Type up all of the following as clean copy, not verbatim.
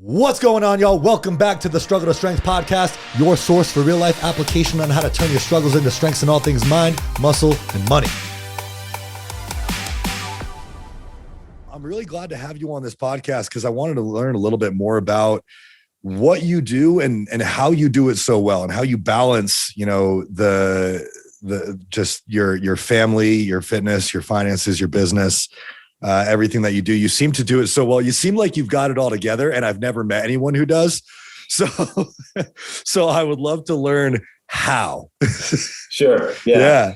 What's going on, y'all? Welcome back to the Struggle to Strength podcast, your source for real life application on how to turn your struggles into strengths in all things mind, muscle, and money. I'm really glad to have you on this podcast because I wanted to learn a little bit more about what you do and how you do it so well and how you balance, the just your family, your fitness, your finances, your business. Everything that you do, you seem to do it so well. You seem like you've got it all together, and I've never met anyone who does. So I would love to learn how. Sure. Yeah.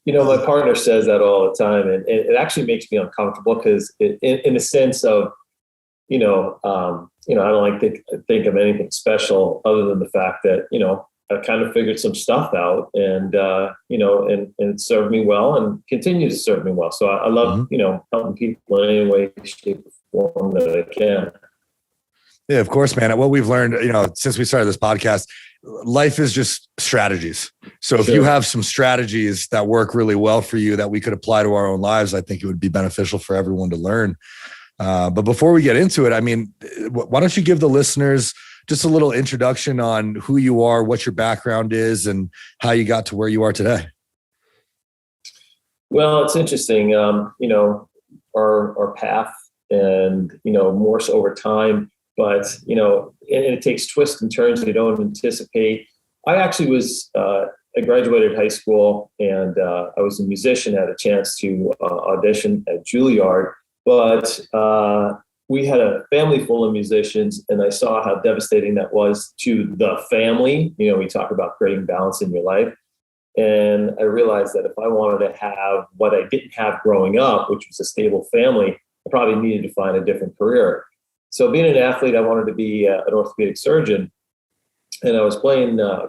My partner says that all the time, and it actually makes me uncomfortable because in a sense of, I don't like to think of anything special other than the fact that, I kind of figured some stuff out and it served me well and continues to serve me well. So I love, helping people in any way, shape, or form that I can. Yeah, of course, man. What we've learned, since we started this podcast, life is just strategies. So if you have some strategies that work really well for you that we could apply to our own lives, I think it would be beneficial for everyone to learn. But before we get into it, why don't you give the listeners just a little introduction on who you are, what your background is, and how you got to where you are today? Well, it's interesting, our path and, more so over time, but, and it takes twists and turns that you don't anticipate. I actually I graduated high school and I was a musician, had a chance to audition at Juilliard, but we had a family full of musicians, and I saw how devastating that was to the family. We talk about creating balance in your life. And I realized that if I wanted to have what I didn't have growing up, which was a stable family, I probably needed to find a different career. So being an athlete, I wanted to be an orthopedic surgeon. And I was playing ball,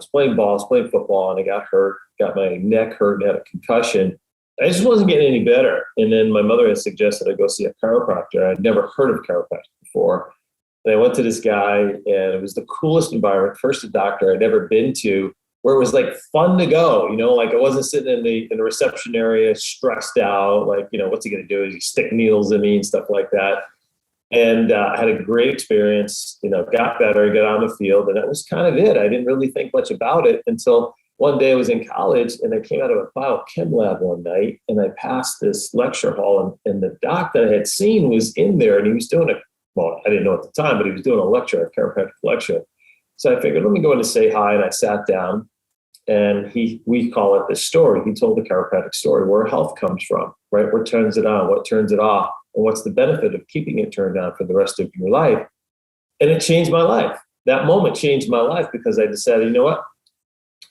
playing football, and I got hurt, got my neck hurt, and had a concussion. I just wasn't getting any better. And then my mother had suggested I go see a chiropractor. I'd never heard of chiropractic before. And I went to this guy, and it was the coolest environment. First, a doctor I'd ever been to, where it was like fun to go. Like I wasn't sitting in the reception area stressed out. Like, what's he going to do? Is he stick needles in me and stuff like that? And I had a great experience, got better, got on the field. And that was kind of it. I didn't really think much about it until one day I was in college, and I came out of a biochem lab one night, and I passed this lecture hall, and the doc that I had seen was in there, and he was doing I didn't know at the time, but he was doing a lecture, a chiropractic lecture. So I figured, let me go in and say hi, and I sat down, and we call it the story. He told the chiropractic story, where health comes from, right? What turns it on, what turns it off, and what's the benefit of keeping it turned on for the rest of your life. And it changed my life. That moment changed my life because I decided, you know what?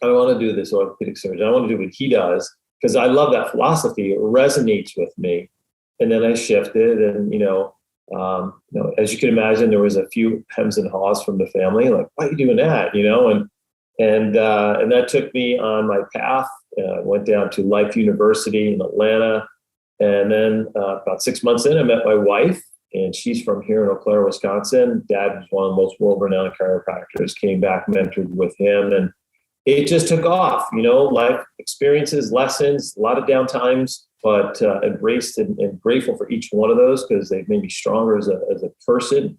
I want to do this orthopedic surgeon. I want to do what he does because I love that philosophy. It resonates with me. And then I shifted, and as you can imagine, there was a few hems and haws from the family, like, why are you doing that? And that took me on my path. Went down to Life University in Atlanta, and then about 6 months in, I met my wife, and she's from here in Eau Claire, Wisconsin. Dad was one of the most world-renowned chiropractors. Came back, mentored with him, and it just took off, life experiences, lessons, a lot of downtimes, but embraced and grateful for each one of those because they've made me stronger as a person.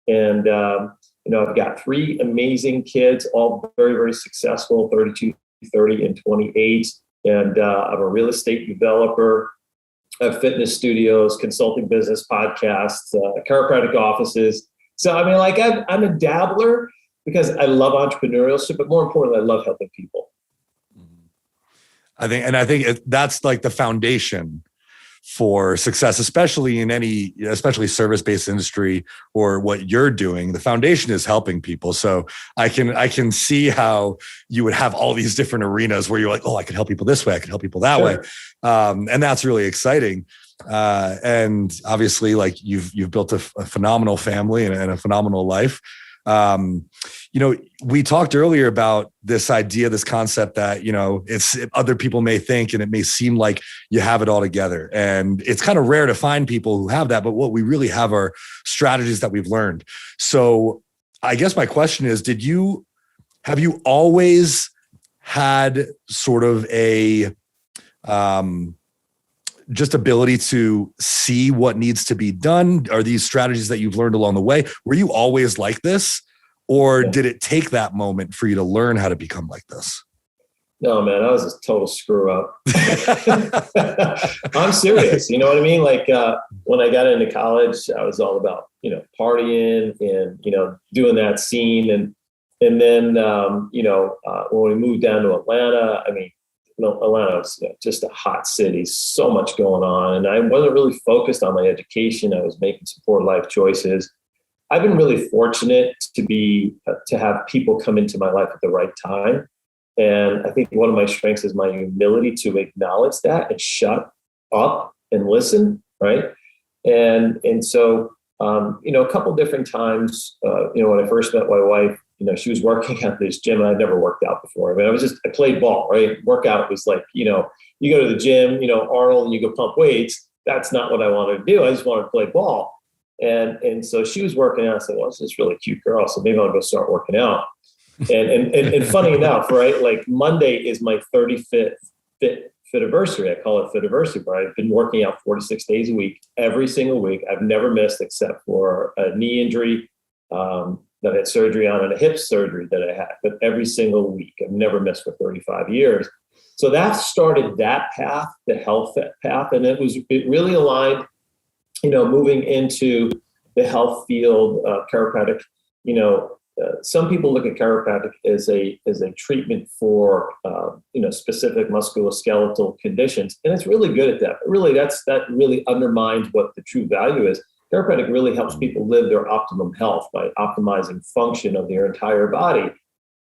And, I've got 3 amazing kids, all very, very successful, 32, 30, and 28. And I'm a real estate developer. I have fitness studios, consulting business, podcasts, chiropractic offices. So, I'm a dabbler, because I love entrepreneurship, but more importantly, I love helping people. I think that's like the foundation for success, especially especially service-based industry or what you're doing. The foundation is helping people. So I can see how you would have all these different arenas where you're like, oh, I could help people this way, I could help people that way. And that's really exciting. And obviously, like you've built a phenomenal family and a phenomenal life. We talked earlier about this idea, this concept that, it's other people may think, and it may seem like you have it all together. And it's kind of rare to find people who have that, but what we really have are strategies that we've learned. So I guess my question is, have you always had sort of a, just ability to see what needs to be done? Are these strategies that you've learned along the way? Were you always like this, or did it take that moment for you to learn how to become like this? No, man, I was a total screw up. I'm serious. You know what I mean? Like when I got into college, I was all about, partying and, doing that scene. And then, when we moved down to Atlanta, Atlanta was just a hot city, so much going on. And I wasn't really focused on my education. I was making some poor life choices. I've been really fortunate to have people come into my life at the right time. And I think one of my strengths is my humility to acknowledge that and shut up and listen, right? And so, a couple different times, when I first met my wife, she was working at this gym, and I'd never worked out before. I played ball, right? Workout was like, you go to the gym, Arnold, and you go pump weights. That's not what I wanted to do. I just wanted to play ball. And so she was working out. I said, well, this is a really cute girl, so maybe I'll go start working out. And funny enough, right? Like Monday is my 35th fitiversary. I call it fitiversary, but I've been working out 46 days a week, every single week. I've never missed except for a knee injury that I had surgery on and a hip surgery that I had. But every single week, I've never missed for 35 years. So that started that path, the health path, and it really aligned, moving into the health field, chiropractic. Some people look at chiropractic as a treatment for specific musculoskeletal conditions, and it's really good at that. But really, that really undermines what the true value is. Chiropractic really helps people live their optimum health by optimizing function of their entire body.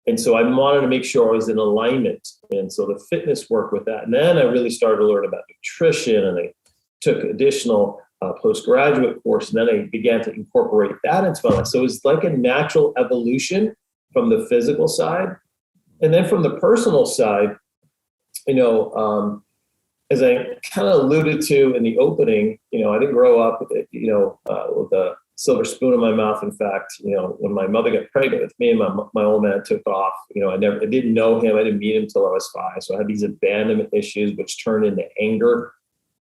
And so I wanted to make sure I was in alignment, and so the fitness work with that. And then I really started to learn about nutrition, and I took additional postgraduate course, and then I began to incorporate that into my life. So it was like a natural evolution from the physical side. And then from the personal side, as I kind of alluded to in the opening, I didn't grow up, with a silver spoon in my mouth. In fact, when my mother got pregnant with me and my old man took off, I didn't know him. I didn't meet him until I was 5. So I had these abandonment issues, which turned into anger.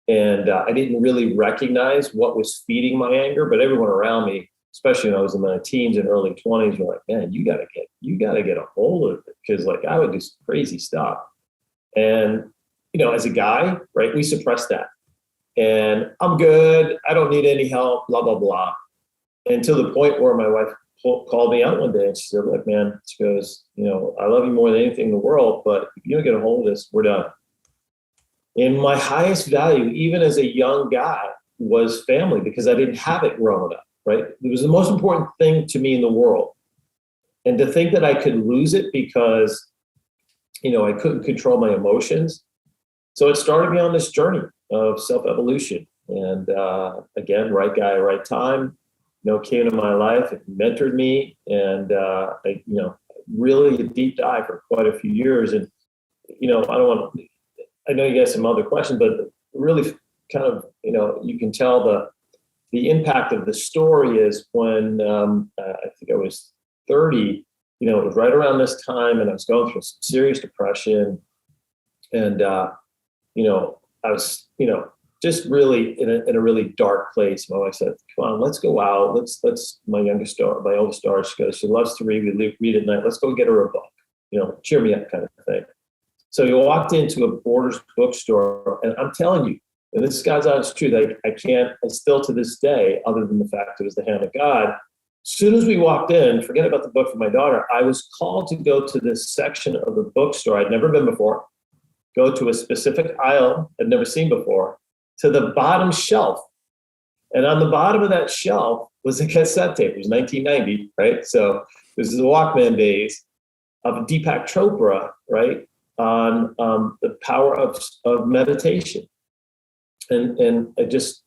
And I didn't really recognize what was feeding my anger, but everyone around me, especially when I was in my teens and early 20s, were like, man, you gotta get a hold of it. Because like I would do some crazy stuff. And, as a guy, right, we suppress that. And I'm good. I don't need any help, blah, blah, blah. Until the point where my wife called me out one day and she said, look, man, she goes, I love you more than anything in the world, but if you don't get a hold of this, we're done. And my highest value, even as a young guy, was family, because I didn't have it growing up, right? It was the most important thing to me in the world. And to think that I could lose it because, I couldn't control my emotions. So it started me on this journey of self-evolution. And again, right guy, right time, came into my life and mentored me. And, really a deep dive for quite a few years. And, I know you got some other questions, but really kind of, you can tell the impact of the story is when I think I was 30, it was right around this time, and I was going through some serious depression. And, I was, just really in a really dark place. My wife said, come on, let's go out. Let's, my oldest daughter, she loves to read. We read at night. Let's go get her a book, cheer me up kind of thing. So you walked into a Borders bookstore, and I'm telling you, and this is God's honest truth, I still to this day, other than the fact it was the hand of God, as soon as we walked in, forget about the book for my daughter, I was called to go to this section of the bookstore I'd never been before, go to a specific aisle I'd never seen before, to the bottom shelf. And on the bottom of that shelf was a cassette tape. It was 1990, right? So this is the Walkman days of Deepak Chopra, right? On the power of meditation. And I just,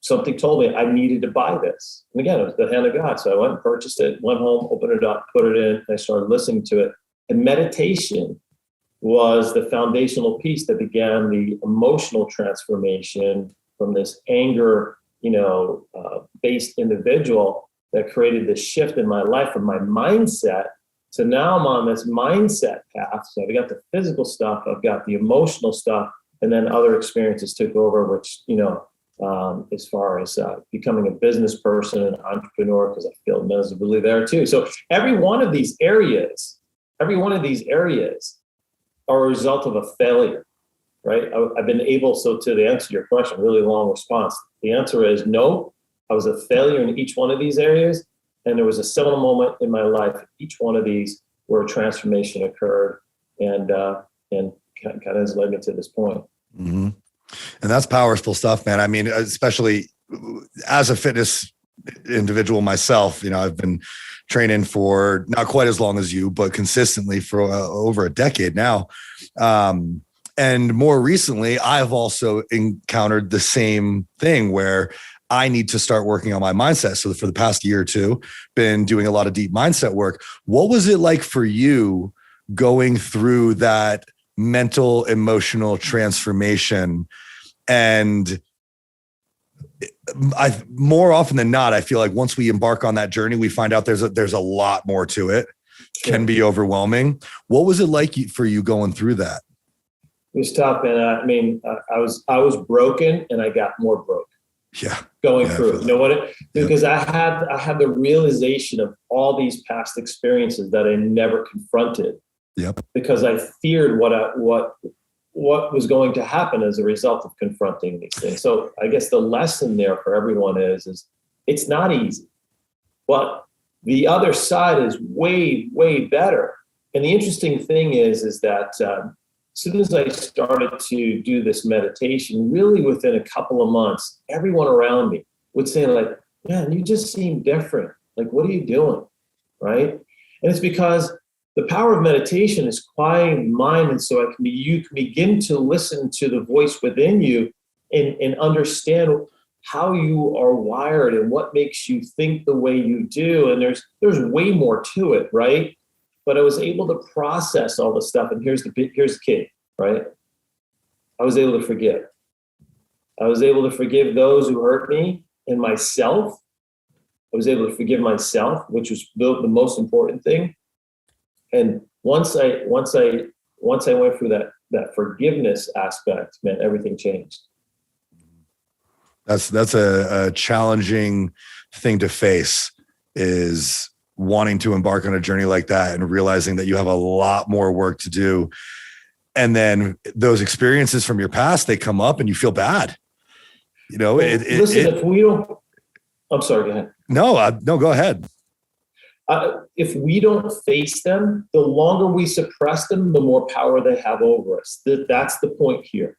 something told me I needed to buy this. And again, it was the hand of God. So I went and purchased it, went home, opened it up, put it in, and I started listening to it. And meditation was the foundational piece that began the emotional transformation from this anger, based individual that created this shift in my life from my mindset. So now I'm on this mindset path. So I've got the physical stuff, I've got the emotional stuff, And then other experiences took over, which, as far as becoming a business person and entrepreneur, because I failed miserably there too. So every one of these areas are a result of a failure, right? I've been able, so to answer your question, really long response. The answer is no, I was a failure in each one of these areas. And there was a seminal moment in my life, each one of these, where a transformation occurred and kind of has led me to this point. Mm-hmm. And that's powerful stuff, man. I mean, especially as a fitness individual myself, I've been training for not quite as long as you, but consistently for over a decade now. And more recently, I've also encountered the same thing where I need to start working on my mindset. So for the past year or two, been doing a lot of deep mindset work. What was it like for you going through that mental, emotional transformation? And more often than not, I feel like once we embark on that journey, we find out there's a lot more to it. Can be overwhelming. What was it like for you going through that? It was tough, man. I was broken, and I got more broke. Yeah, going through. You know what? Because I had the realization of all these past experiences that I never confronted. Yep. Because I feared what was going to happen as a result of confronting these things. So I guess the lesson there for everyone is it's not easy, but the other side is way, way better. And the interesting thing is that as soon as I started to do this meditation, really within a couple of months, everyone around me would say, like, man, you just seem different. Like, what are you doing? Right? And it's because the power of meditation is quieting the mind. And so you can begin to listen to the voice within you and understand how you are wired and what makes you think the way you do. And there's way more to it, right? But I was able to process all the stuff. And here's the key, right? I was able to forgive. I was able to forgive those who hurt me and myself. I was able to forgive myself, which was the most important thing. And once I went through that forgiveness aspect, man, everything changed. That's a challenging thing to face, is wanting to embark on a journey like that and realizing that you have a lot more work to do. And then those experiences from your past, they come up and you feel bad. If we don't, I'm sorry, go ahead. No, go ahead. If we don't face them, the longer we suppress them, the more power they have over us. That's the point here.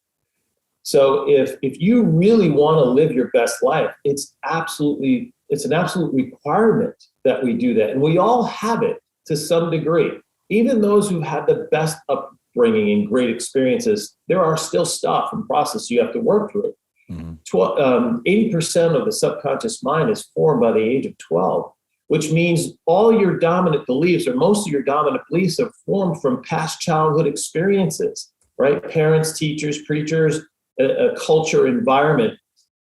So if you really want to live your best life, it's an absolute requirement that we do that. And we all have it to some degree. Even those who had the best upbringing and great experiences, there are still stuff and process you have to work through. Mm-hmm. 80% of the subconscious mind is formed by the age of 12, which means all your dominant beliefs, or most of your dominant beliefs, are formed from past childhood experiences, right? Parents, teachers, preachers, a culture, environment.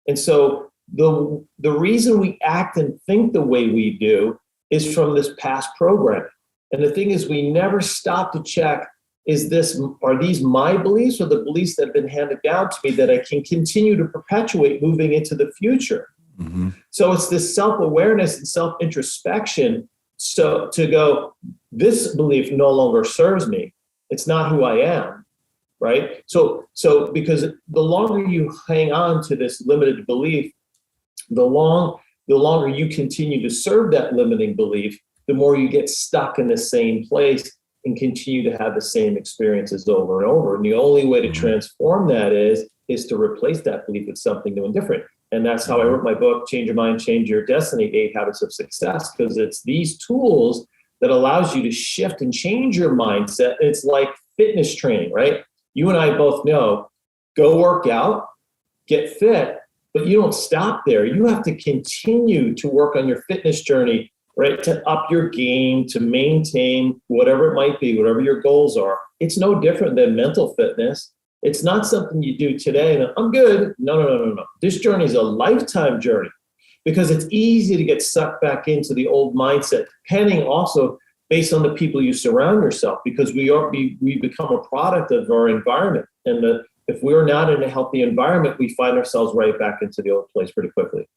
And so the reason we act and think the way we do is from this past program. And the thing is, we never stop to check, are these my beliefs or the beliefs that have been handed down to me that I can continue to perpetuate moving into the future? Mm-hmm. So it's this self-awareness and self-introspection. So to go, this belief no longer serves me. It's not who I am. Right? So because the longer you hang on to this limited belief, the longer you continue to serve that limiting belief, the more you get stuck in the same place and continue to have the same experiences over and over. And the only way to transform that is to replace that belief with something new and different. And that's how I wrote my book, Change Your Mind, Change Your Destiny, 8 Habits of Success, because it's these tools that allows you to shift and change your mindset. It's like fitness training, right? You and I both know, go work out, get fit, but you don't stop there. You have to continue to work on your fitness journey, right? To up your game, to maintain whatever it might be, whatever your goals are. It's no different than mental fitness. It's not something you do today and I'm good. No. This journey is a lifetime journey, because it's easy to get sucked back into the old mindset, depending also based on the people you surround yourself, because we become a product of our environment. And the if we're not in a healthy environment, we find ourselves right back into the old place pretty quickly.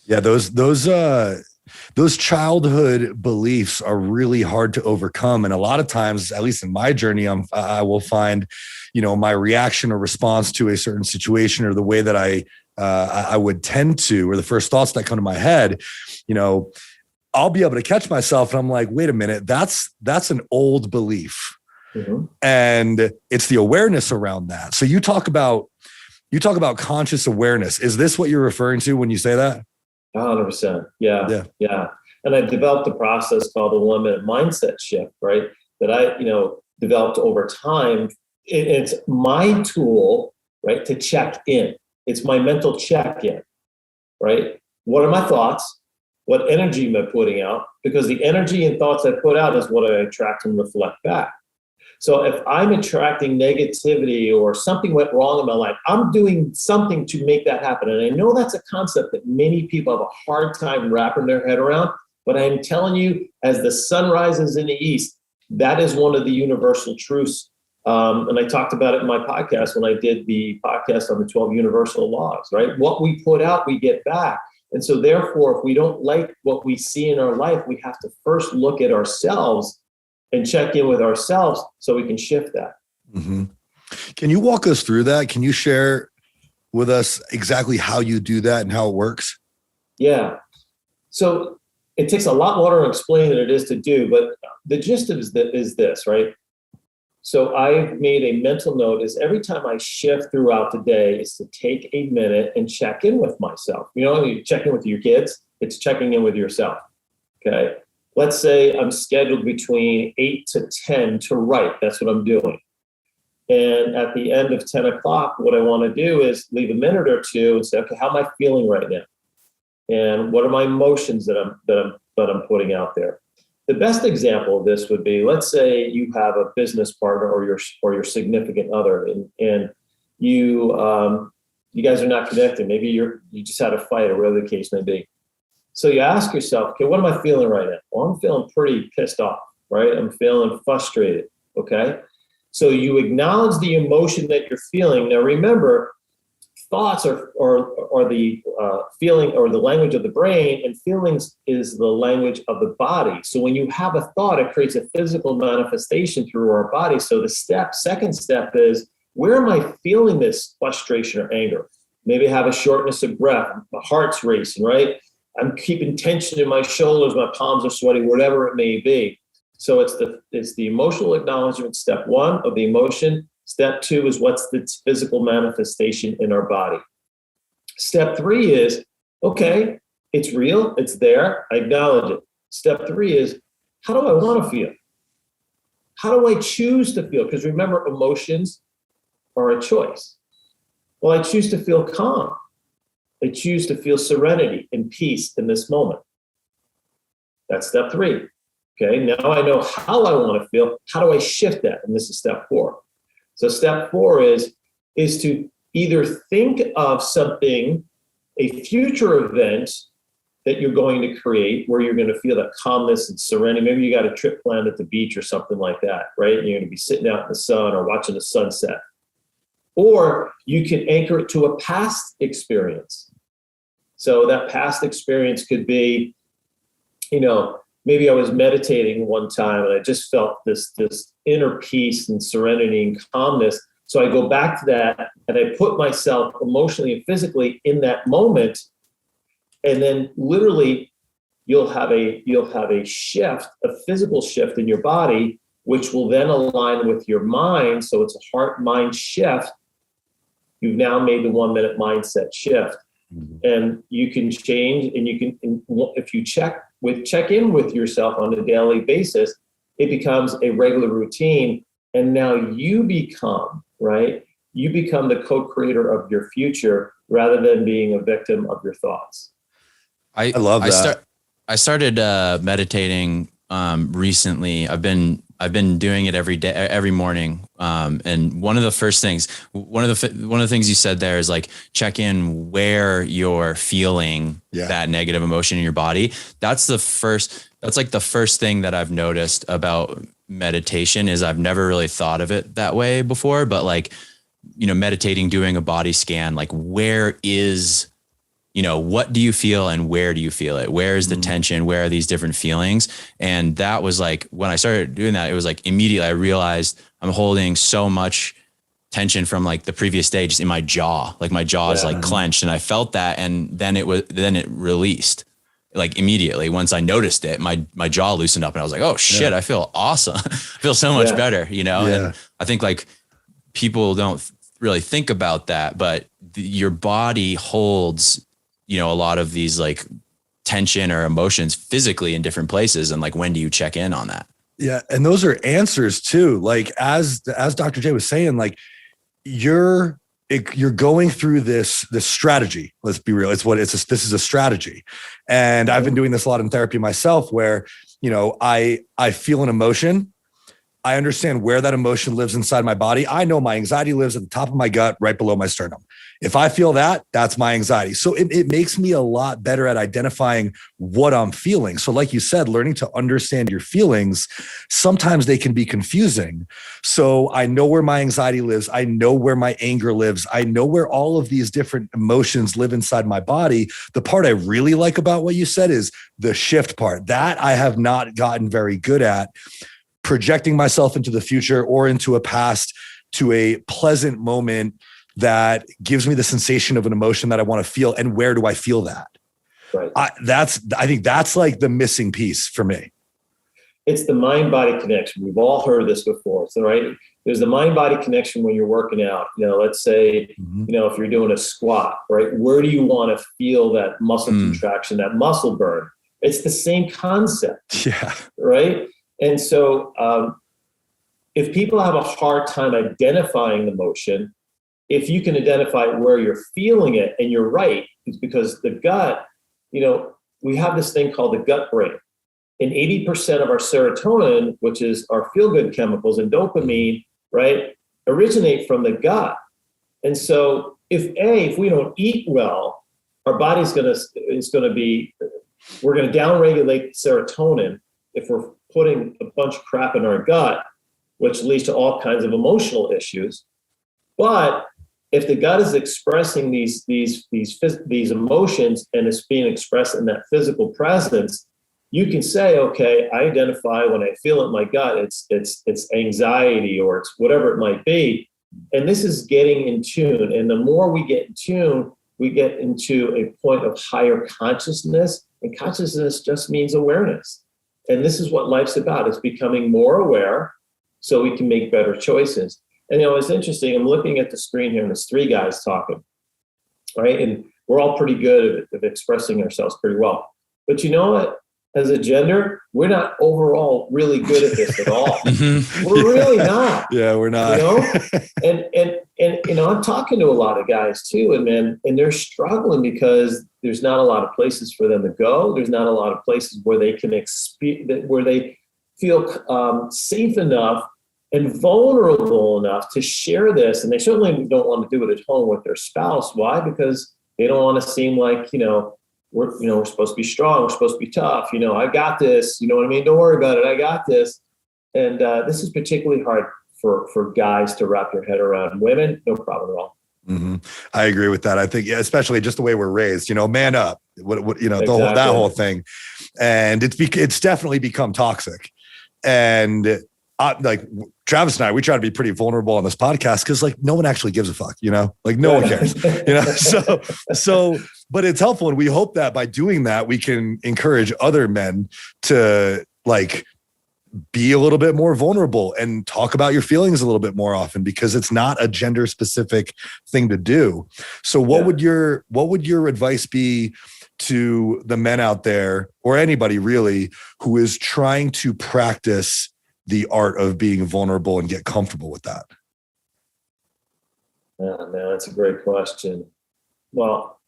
Yeah, those childhood beliefs are really hard to overcome. And a lot of times, at least in my journey, I will find, my reaction or response to a certain situation, or the way that I would tend to, or the first thoughts that come to my head, I'll be able to catch myself and I'm like, wait a minute, that's an old belief. Mm-hmm. And it's the awareness around that. So you talk about conscious awareness. Is this what you're referring to when you say that? 100%. Yeah. And I developed a process called the 1 minute mindset shift, right? That I, developed over time. It's my tool, right? To check in. It's my mental check-in, right? What are my thoughts? What energy am I putting out? Because the energy and thoughts I put out is what I attract and reflect back. So if I'm attracting negativity or something went wrong in my life, I'm doing something to make that happen. And I know that's a concept that many people have a hard time wrapping their head around, but I'm telling you, as the sun rises in the east, that is one of the universal truths. And I talked about it in my podcast when I did the podcast on the 12 universal laws, right? What we put out, we get back. And so therefore, if we don't like what we see in our life, we have to first look at ourselves and check in with ourselves so we can shift that. Mm-hmm. Can you walk us through that? Can you share with us exactly how you do that and how it works? Yeah. So it takes a lot more to explain than it is to do, but the gist is this, right? So I've made a mental note is every time I shift throughout the day is to take a minute and check in with myself. You check in with your kids, it's checking in with yourself. Okay. Let's say I'm scheduled between 8 to 10 to write. That's what I'm doing. And at the end of 10 o'clock, what I want to do is leave a minute or two and say, okay, how am I feeling right now? And what are my emotions that I'm putting out there? The best example of this would be, let's say you have a business partner or your significant other, and you guys are not connected. Maybe you just had a fight or whatever the case may be. So you ask yourself, okay, what am I feeling right now? Well, I'm feeling pretty pissed off, right? I'm feeling frustrated, okay? So you acknowledge the emotion that you're feeling. Now remember, thoughts are the feeling or the language of the brain, and feelings is the language of the body. So when you have a thought, it creates a physical manifestation through our body. So the second step is, where am I feeling this frustration or anger? Maybe I have a shortness of breath, my heart's racing, right? I'm keeping tension in my shoulders, my palms are sweaty, whatever it may be. So it's the emotional acknowledgement, step one of the emotion. Step two is what's the physical manifestation in our body. Step three is, okay, it's real, it's there, I acknowledge it. Step three is, how do I want to feel? How do I choose to feel? Because remember, emotions are a choice. Well, I choose to feel calm. I choose to feel serenity and peace in this moment. That's step three. Okay, now I know how I want to feel. How do I shift that? And this is step four. So step four is to either think of something, a future event that you're going to create where you're going to feel that calmness and serenity. Maybe you got a trip planned at the beach or something like that, right? And you're going to be sitting out in the sun or watching the sunset. Or you can anchor it to a past experience. So that past experience could be, maybe I was meditating one time and I just felt this inner peace and serenity and calmness. So I go back to that and I put myself emotionally and physically in that moment. And then literally you'll have a shift, a physical shift in your body, which will then align with your mind. So it's a heart-mind shift. You've now made the 1 minute mindset shift. Mm-hmm. And you can change, and you can, if you check in with yourself on a daily basis, it becomes a regular routine. And now you become the co-creator of your future rather than being a victim of your thoughts. I love that. I started meditating recently. I've been doing it every day, every morning. And one of the things you said there is like, check in where you're feeling that negative emotion in your body. That's the first thing that I've noticed about meditation is I've never really thought of it that way before, but like meditating, doing a body scan, like where is, what do you feel and where do you feel it? Where is the tension? Where are these different feelings? And that was like, when I started doing that, it was like immediately I realized I'm holding so much tension from like the previous day just in my jaw. Like my jaw is like clenched, and I felt that. And then it released like immediately. Once I noticed it, my jaw loosened up and I was like, oh shit, I feel awesome. I feel so much better, and I think like people don't really think about that, but your body holds, a lot of these like tension or emotions physically in different places. And like, when do you check in on that? Yeah. And those are answers too. Like as Dr. J was saying, like you're going through this strategy. Let's be real. This is a strategy. And I've been doing this a lot in therapy myself where, I feel an emotion. I understand where that emotion lives inside my body. I know my anxiety lives at the top of my gut, right below my sternum. If I feel that, that's my anxiety. So it makes me a lot better at identifying what I'm feeling. So like you said, learning to understand your feelings, sometimes they can be confusing. So I know where my anxiety lives. I know where my anger lives. I know where all of these different emotions live inside my body. The part I really like about what you said is the shift part. That I have not gotten very good at, projecting myself into the future or into a past to a pleasant moment that gives me the sensation of an emotion that I want to feel. And where do I feel that? Right. I think that's like the missing piece for me. It's the mind-body connection. We've all heard this before. So, right, there's the mind-body connection when you're working out. Let's say, if you're doing a squat, right, where do you want to feel that muscle contraction, that muscle burn? It's the same concept. Yeah. Right. And so if people have a hard time identifying the motion, if you can identify where you're feeling it, and you're right, it's because the gut, we have this thing called the gut brain. And 80% of our serotonin, which is our feel-good chemicals, and dopamine, right, originate from the gut. And so if we don't eat well, our body's we're going to downregulate serotonin if we're putting a bunch of crap in our gut, which leads to all kinds of emotional issues. But if the gut is expressing these emotions and it's being expressed in that physical presence, you can say, okay, I identify when I feel it in my gut, it's anxiety or it's whatever it might be. And this is getting in tune. And the more we get in tune, we get into a point of higher consciousness. And consciousness just means awareness. And this is what life's about. It's becoming more aware so we can make better choices. And, it's interesting. I'm looking at the screen here and there's three guys talking, right? And we're all pretty good at expressing ourselves pretty well. But you know what? As a gender, we're not overall really good at this at all. We're really not. Yeah, we're not. And I'm talking to a lot of guys too, and they're struggling because there's not a lot of places for them to go. There's not a lot of places where they can where they feel safe enough and vulnerable enough to share this. And they certainly don't want to do it at home with their spouse. Why? Because they don't want to seem like, we're supposed to be strong. We're supposed to be tough. I got this. You know what I mean? Don't worry about it. I got this. And this is particularly hard for guys to wrap their head around. Women, no problem at all. Mm-hmm. I agree with that. I think, especially just the way we're raised, man up, exactly. That whole thing. And it's definitely become toxic. And like Travis and I, we try to be pretty vulnerable on this podcast because like no one actually gives a fuck, like no one cares, so, but it's helpful. And we hope that by doing that, we can encourage other men to like be a little bit more vulnerable and talk about your feelings a little bit more often, because it's not a gender specific thing to do. So what would your advice be to the men out there, or anybody really, who is trying to practice the art of being vulnerable and get comfortable with that? Oh, man, that's a great question. Well,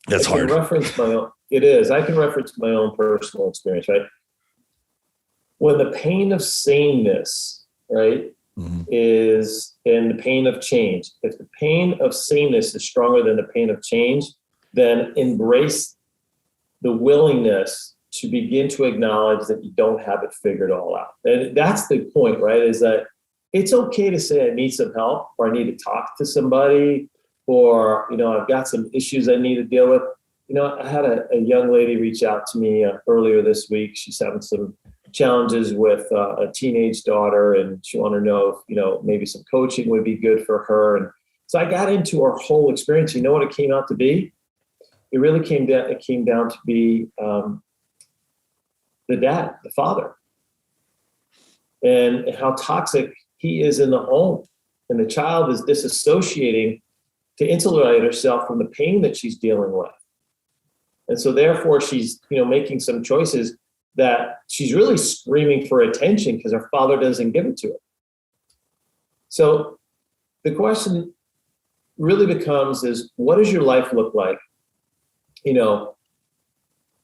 that's hard. It is. I can reference my own personal experience, right? When the pain of sameness, right, is in the pain of change. If the pain of sameness is stronger than the pain of change, then embrace the willingness to begin to acknowledge that you don't have it figured all out. And that's the point, right? Is that it's okay to say I need some help, or I need to talk to somebody, or, I've got some issues I need to deal with. I had a young lady reach out to me earlier this week. She's having some challenges with a teenage daughter, and she wanted to know if, maybe some coaching would be good for her. And so I got into her whole experience. You know what it came out to be? It really came down to be the dad, the father, and how toxic he is in the home. And the child is disassociating to insulate herself from the pain that she's dealing with. And so therefore she's, making some choices that she's really screaming for attention because her father doesn't give it to her. So the question really becomes is, what does your life look like?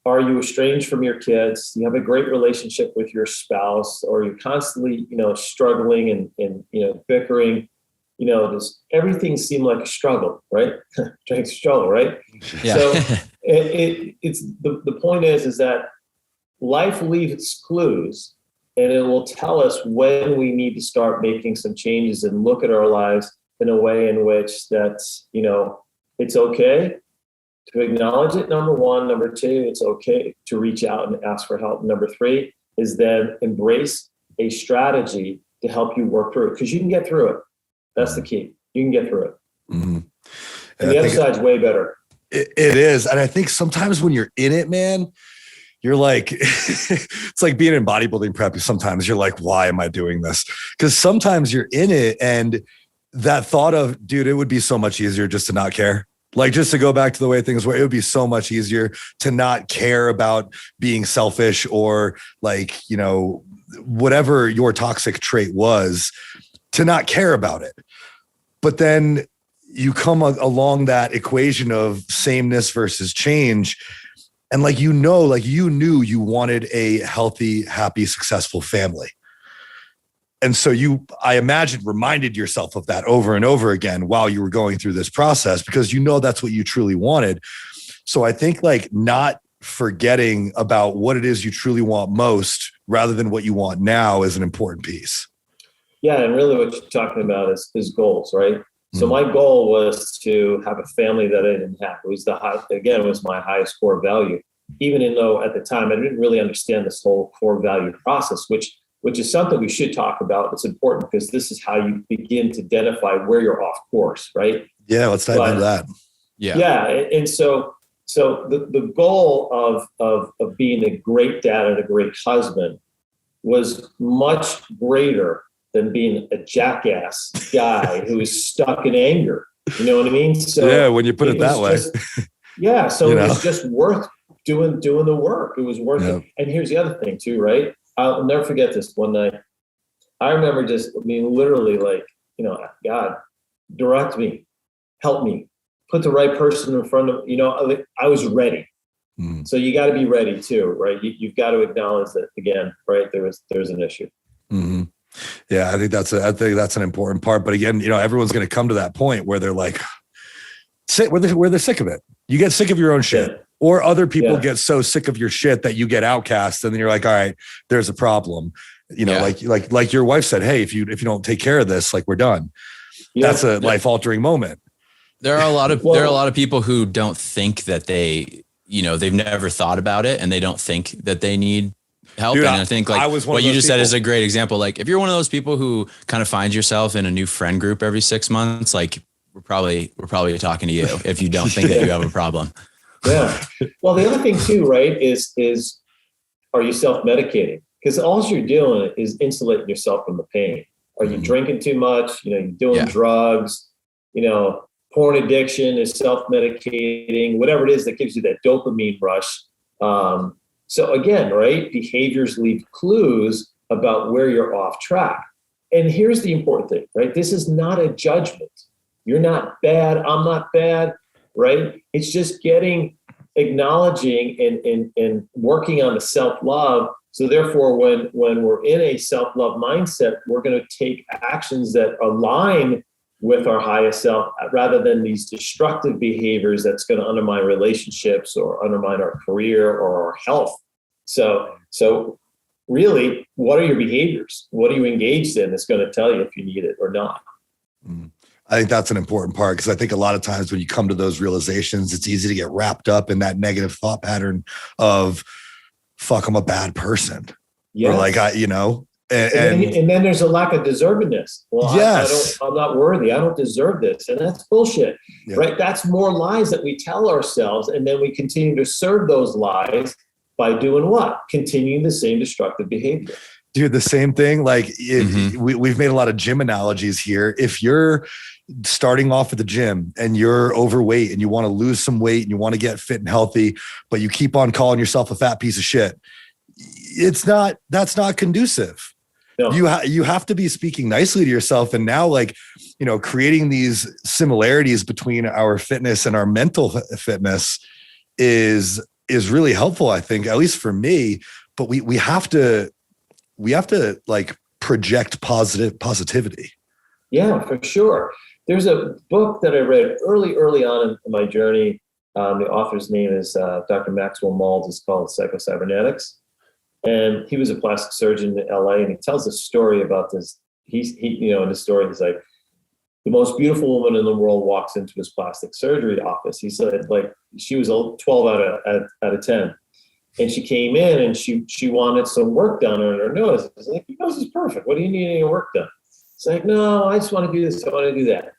Are you estranged from your kids? Do you have a great relationship with your spouse? Or are you constantly, struggling and bickering? Does everything seem like a struggle, right? Struggle, right? Yeah. So it's the point is that life leaves clues, and it will tell us when we need to start making some changes and look at our lives in a way in which that's, it's okay to acknowledge it, number one. Number two, it's okay to reach out and ask for help. Number three is then embrace a strategy to help you work through it, because you can get through it. That's the key. You can get through it. Mm-hmm. And the other side's way better. It is. And I think sometimes when you're in it, man, you're like, it's like being in bodybuilding prep. Sometimes you're like, why am I doing this? Because sometimes you're in it, and that thought of, dude, it would be so much easier just to not care. Like, just to go back to the way things were, it would be so much easier to not care about being selfish, or like, whatever your toxic trait was, to not care about it. But then you come along that equation of sameness versus change. And like, you knew you wanted a healthy, happy, successful family. And so I imagine, reminded yourself of that over and over again while you were going through this process, because that's what you truly wanted. So I think like not forgetting about what it is you truly want most rather than what you want now is an important piece. Yeah. And really what you're talking about is goals, right? So my goal was to have a family that I didn't have. It was it was my highest core value, even though at the time I didn't really understand this whole core value process, which is something we should talk about. It's important because this is how you begin to identify where you're off course, right? Yeah, let's dive into that. Yeah. Yeah. And so the goal of being a great dad and a great husband was much greater than being a jackass guy who is stuck in anger. You know what I mean? So yeah, when you put it that way. Yeah. So it was just worth doing the work. It was worth it. And here's the other thing too, right? I'll never forget this one night. I remember literally like, God, direct me, help me, put the right person in front of, I was ready. Mm. So you got to be ready too, right? You've got to acknowledge that again, right? There's an issue. Mm-hmm. Yeah, I think that's an important part. But again, everyone's going to come to that point where they're like, where they're sick of it. You get sick of your own shit. Yeah. Or other people get so sick of your shit that you get outcast, and then you're like, all right, there's a problem. Like your wife said, hey, if you don't take care of this, like, we're done. Yeah. That's a life altering moment. There are a lot of people who don't think that they've never thought about it, and they don't think that they need help. Dude, and I think like what you just said is a great example. Like, if you're one of those people who kind of finds yourself in a new friend group every 6 months, like we're probably talking to you if you don't think that you have a problem. Yeah. Well, the other thing too, right, is are you self-medicating? Because all you're doing is insulating yourself from the pain. Are you drinking too much? You're doing drugs, porn addiction is self-medicating, whatever it is that gives you that dopamine rush. So again, right, behaviors leave clues about where you're off track. And here's the important thing, right? This is not a judgment. You're not bad. I'm not bad. Right? It's just acknowledging and working on the self-love. So therefore, when we're in a self-love mindset, we're going to take actions that align with our highest self rather than these destructive behaviors that's going to undermine relationships or undermine our career or our health. So really, what are your behaviors? What are you engaged in that's going to tell you if you need it or not? I think that's an important part, because I think a lot of times when you come to those realizations, it's easy to get wrapped up in that negative thought pattern of, fuck, I'm a bad person. Yes. Or like, and then there's a lack of deservedness. Well, yes. I'm not worthy. I don't deserve this. And that's bullshit, right? That's more lies that we tell ourselves. And then we continue to serve those lies by doing what? Continuing the same destructive behavior. Dude, the same thing. Like we've made a lot of gym analogies here. If you're starting off at the gym and you're overweight and you want to lose some weight and you want to get fit and healthy, but you keep on calling yourself a fat piece of shit, that's not conducive. No. You have to be speaking nicely to yourself. And now, like, creating these similarities between our fitness and our mental fitness is really helpful, I think, at least for me. But we have to like project positivity. Yeah, for sure. There's a book that I read early on in my journey. The author's name is Dr. Maxwell Maltz. It's called Psycho-Cybernetics. And he was a plastic surgeon in LA, and he tells a story about this. In the story, he's like, the most beautiful woman in the world walks into his plastic surgery office. He said, like, she was a 12 out of 10. And she came in and she wanted some work done on her nose. I was like, your nose is perfect. What do you need any work done? It's like, no, I just want to do this. I want to do that.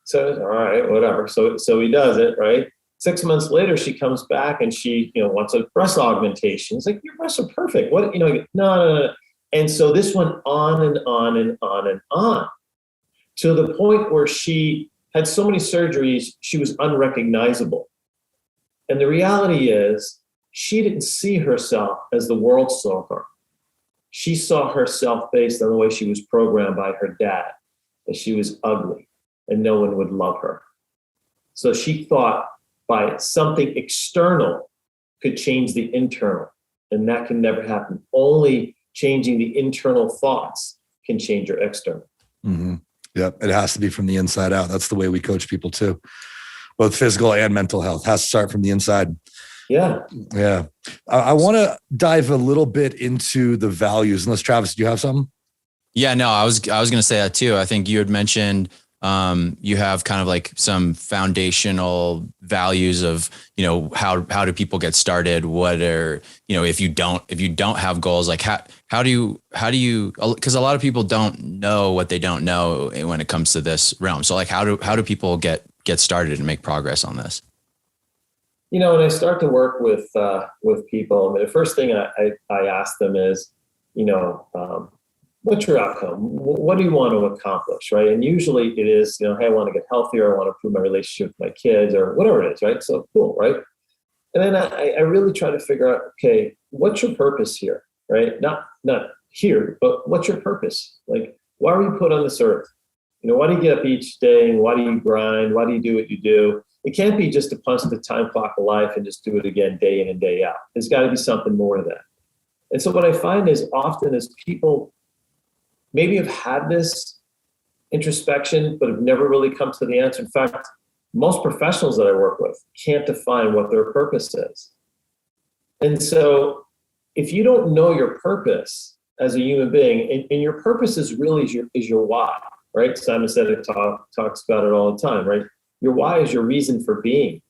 So, all right, whatever. So he does it, right? 6 months later, she comes back and she, wants a breast augmentation. It's like, your breasts are perfect. What, no. And so this went on and on and on and on, to the point where she had so many surgeries, she was unrecognizable. And the reality is, she didn't see herself as the world saw her. She saw herself based on the way she was programmed by her dad, that she was ugly and no one would love her. So she thought by something external could change the internal, and that can never happen. Only changing the internal thoughts can change your external. Mm-hmm. Yep, it has to be from the inside out. That's the way we coach people too. Both physical and mental health has to start from the inside. Yeah. I want to dive a little bit into the values. Unless, Travis, do you have something? Yeah, no, I was going to say that too. I think you had mentioned you have kind of like some foundational values of, how do people get started? What are, if you don't have goals, like how do you, because a lot of people don't know what they don't know when it comes to this realm. So like, how do people get started and make progress on this? When I start to work with people, the first thing I ask them is, what's your outcome? What do you want to accomplish, right? And usually it is, hey, I want to get healthier. I want to improve my relationship with my kids, or whatever it is, right? So cool, right? And then I really try to figure out, okay, what's your purpose here, right? Not here, but what's your purpose? Like, why are you put on this earth? Why do you get up each day? And why do you grind? Why do you do what you do? It can't be just to punch the time clock of life and just do it again day in and day out. There's got to be something more to that. And so what I find is often is people maybe have had this introspection, but have never really come to the answer. In fact, most professionals that I work with can't define what their purpose is. And so if you don't know your purpose as a human being, and your purpose is really is your why, right? Simon Sinek talks about it all the time, right? Your why is your reason for being.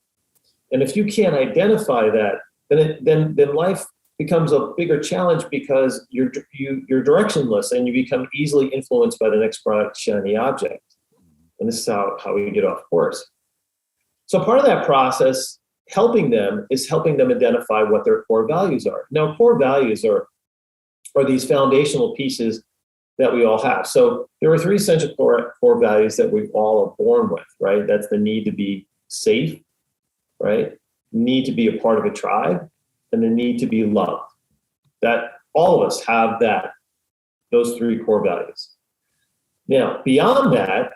And if you can't identify that, then life becomes a bigger challenge, because you're directionless and you become easily influenced by the next bright, shiny object. And this is how we get off course. So part of that process, helping them identify what their core values are. Now, core values are these foundational pieces that we all have. So there are three essential core values that we all are born with, right? That's the need to be safe, right? Need to be a part of a tribe, and the need to be loved. That all of us have those three core values. Now, beyond that,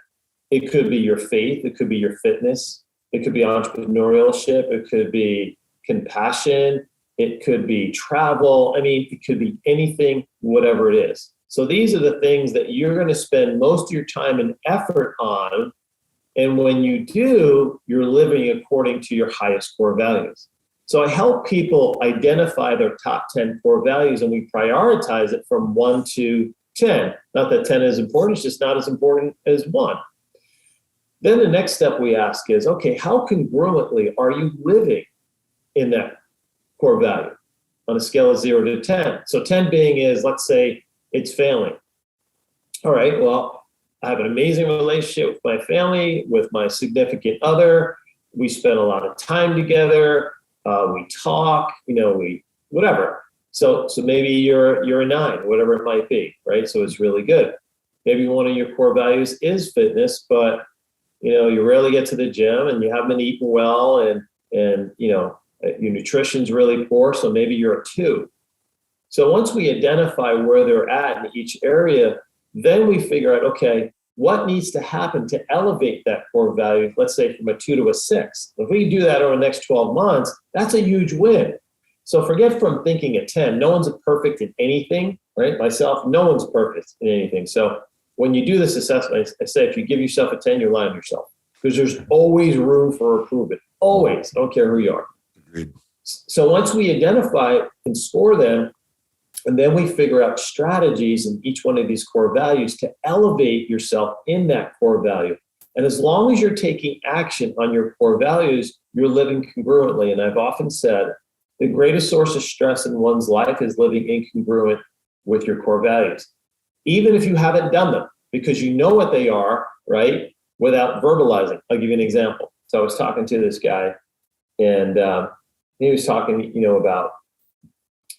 it could be your faith, it could be your fitness, it could be entrepreneurship, it could be compassion, it could be travel. It could be anything, whatever it is. So these are the things that you're going to spend most of your time and effort on. And when you do, you're living according to your highest core values. So I help people identify their top 10 core values, and we prioritize it from 1 to 10. Not that 10 is important, it's just not as important as 1. Then the next step we ask is, okay, how congruently are you living in that core value on a scale of 0 to 10? So 10 being is, let's say it's failing. All right, well, I have an amazing relationship with my family, with my significant other. We spend a lot of time together. We talk, we whatever. So maybe you're a 9, whatever it might be, right? So it's really good. Maybe one of your core values is fitness, but you rarely get to the gym and you haven't been eating well, and your nutrition's really poor. So maybe you're a 2. So once we identify where they're at in each area, then we figure out, okay, what needs to happen to elevate that core value, let's say from a 2 to a 6. If we do that over the next 12 months, that's a huge win. So forget from thinking a 10. No one's perfect in anything, right? Myself, no one's perfect in anything. So when you do this assessment, I say if you give yourself a 10, you're lying to yourself, because there's always room for improvement. Always. I don't care who you are. Agreed. So once we identify and score them, and then we figure out strategies in each one of these core values to elevate yourself in that core value. And as long as you're taking action on your core values, you're living congruently. And I've often said the greatest source of stress in one's life is living incongruent with your core values, even if you haven't done them, because you know what they are, right? Without verbalizing. I'll give you an example. So I was talking to this guy, and he was talking, about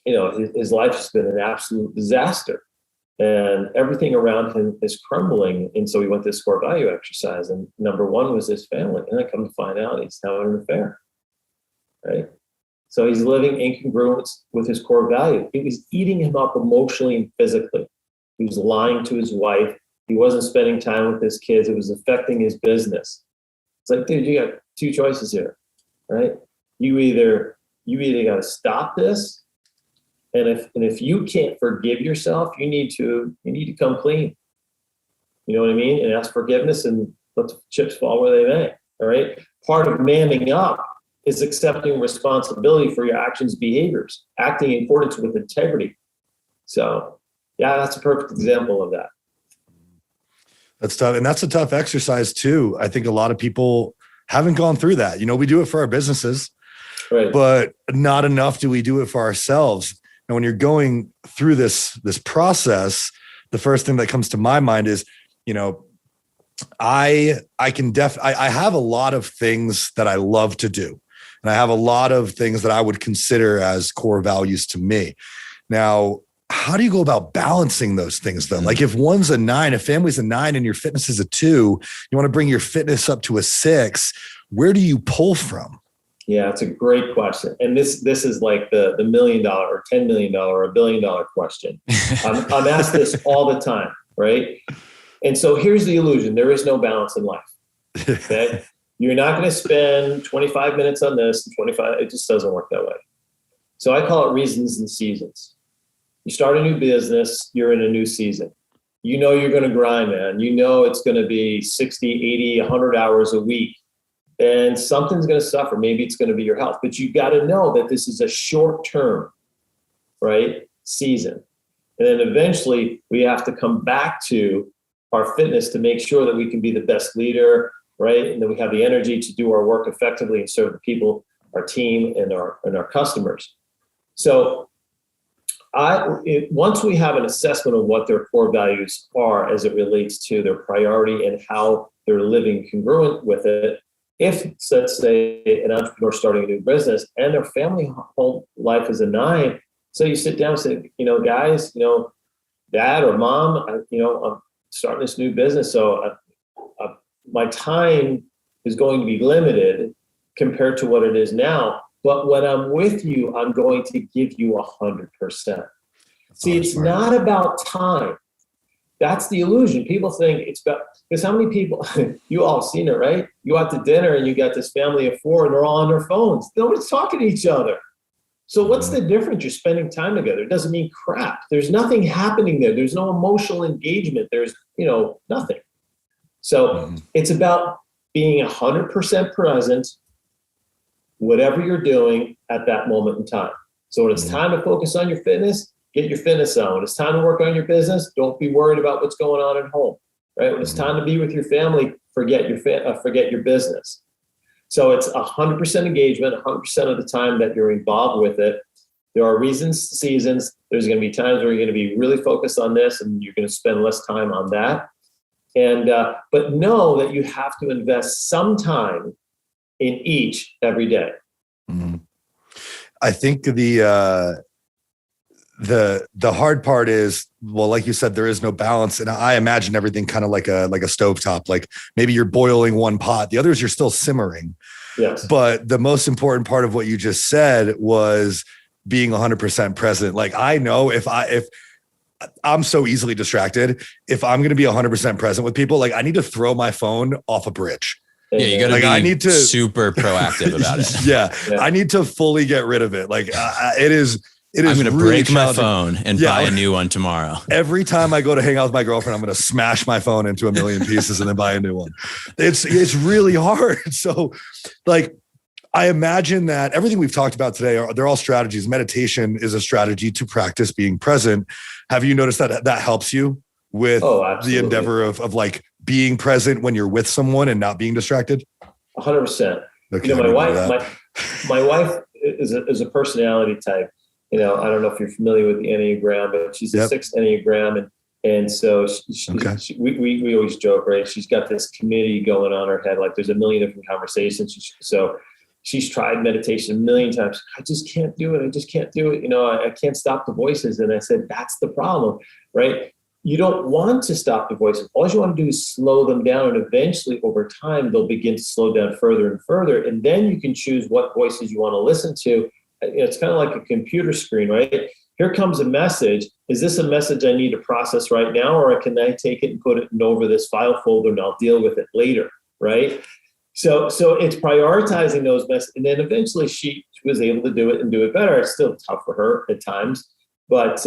his life has been an absolute disaster, and everything around him is crumbling. And so we went to this core value exercise, and number 1 was his family. And I come to find out he's having an affair, right? So he's living incongruent with his core value. It was eating him up emotionally and physically. He was lying to his wife. He wasn't spending time with his kids. It was affecting his business. It's like, dude, you got 2 choices here, right? You either got to stop this, and if you can't forgive yourself, you need to come clean. You know what I mean? And ask forgiveness and let the chips fall where they may. All right. Part of manning up is accepting responsibility for your actions, behaviors, acting in accordance with integrity. So yeah, that's a perfect example of that. That's tough. And that's a tough exercise too. I think a lot of people haven't gone through that. We do it for our businesses, right, but not enough do we do it for ourselves. And when you're going through this process, the first thing that comes to my mind is, I have a lot of things that I love to do. And I have a lot of things that I would consider as core values to me. Now, how do you go about balancing those things though? Like if one's a 9, if family's a 9 and your fitness is a 2, you want to bring your fitness up to a 6, where do you pull from? Yeah, it's a great question. And this is like the $1 million or $10 million or $1 billion question. I'm asked this all the time, right? And so here's the illusion. There is no balance in life. Okay. You're not going to spend 25 minutes on this and 25. It just doesn't work that way. So I call it reasons and seasons. You start a new business, you're in a new season. You're going to grind, man. It's going to be 60, 80, 100 hours a week. And something's going to suffer. Maybe it's going to be your health, but you got to know that this is a short-term, right, season. And then eventually we have to come back to our fitness to make sure that we can be the best leader, right? And that we have the energy to do our work effectively and serve the people, our team, and our customers. So once we have an assessment of what their core values are as it relates to their priority and how they're living congruent with it, if, let's say, an entrepreneur starting a new business and their family home life is a 9, so you sit down and say, guys, dad or mom, I'm starting this new business, so my time is going to be limited compared to what it is now. But when I'm with you, I'm going to give you 100%. See, it's not about time. That's the illusion. People think it's about, because how many people, you all seen it, right? You out to dinner and you got this family of 4 and they're all on their phones. Nobody's talking to each other. So what's the difference? You're spending time together. It doesn't mean crap. There's nothing happening there. There's no emotional engagement. There's, nothing. So it's about being 100% present, whatever you're doing at that moment in time. So when it's time to focus on your fitness, get your fitness on. When it's time to work on your business, don't be worried about what's going on at home, right? When it's time to be with your family, forget your business. So it's 100% engagement, 100% of the time that you're involved with it. There are seasons. There's going to be times where you're going to be really focused on this and you're going to spend less time on that. And but know that you have to invest some time in each every day. Mm-hmm. I think the hard part is, well, like you said, there is no balance. And I imagine everything kind of like a stovetop, like maybe you're boiling one pot, the others you're still simmering. Yes. But the most important part of what you just said was being 100% present. Like I know if I'm so easily distracted, if I'm going to be 100% present with people, like I need to throw my phone off a bridge. Yeah, you got to like, be I need to super proactive about it. Yeah, I need to fully get rid of it. Like it is. I'm going to break my phone and buy a new one tomorrow. Every time I go to hang out with my girlfriend, I'm going to smash my phone into a million pieces and then buy a new one. It's really hard. So like, I imagine that everything we've talked about today they're all strategies. Meditation is a strategy to practice being present. Have you noticed that helps you with the endeavor of like being present when you're with someone and not being distracted? 100%. Okay, you know, my wife is a personality type. You know, I don't know if you're familiar with the Enneagram, but she's a 6th Enneagram. And so we always joke, right? She's got this committee going on her head. Like there's a million different conversations. So she's tried meditation a million times. I just can't do it. I just can't do it. You know, I can't stop the voices. And I said, that's the problem, right? You don't want to stop the voices. All you want to do is slow them down. And eventually over time, they'll begin to slow down further and further. And then you can choose what voices you want to listen to. It's kind of like a computer screen, right? Here comes a message. Is this a message I need to process right now? Or can I take it and put it over this file folder and I'll deal with it later, right? So it's prioritizing those messages. And then eventually she was able to do it and do it better. It's still tough for her at times. But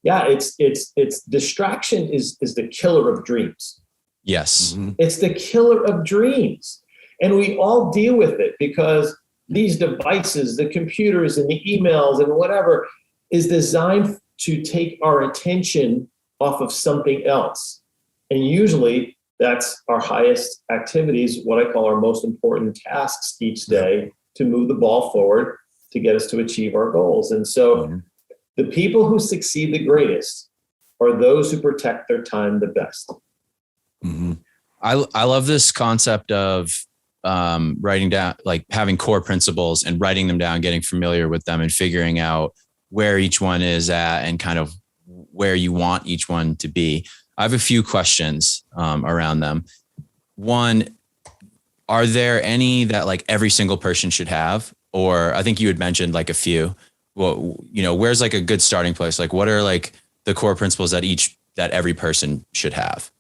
it's distraction is the killer of dreams. Yes. Mm-hmm. It's the killer of dreams. And we all deal with it because these devices, the computers and the emails and whatever is designed to take our attention off of something else. And usually that's our highest activities, what I call our most important tasks each day to move the ball forward to get us to achieve our goals. And so the people who succeed the greatest are those who protect their time the best. Mm-hmm. I love this concept of writing down, like having core principles and writing them down, getting familiar with them and figuring out where each one is at and kind of where you want each one to be. I have a few questions around them. One, are there any that like every single person should have? Or I think you had mentioned like a few. Well, you know, where's like a good starting place? Like what are like the core principles that every person should have?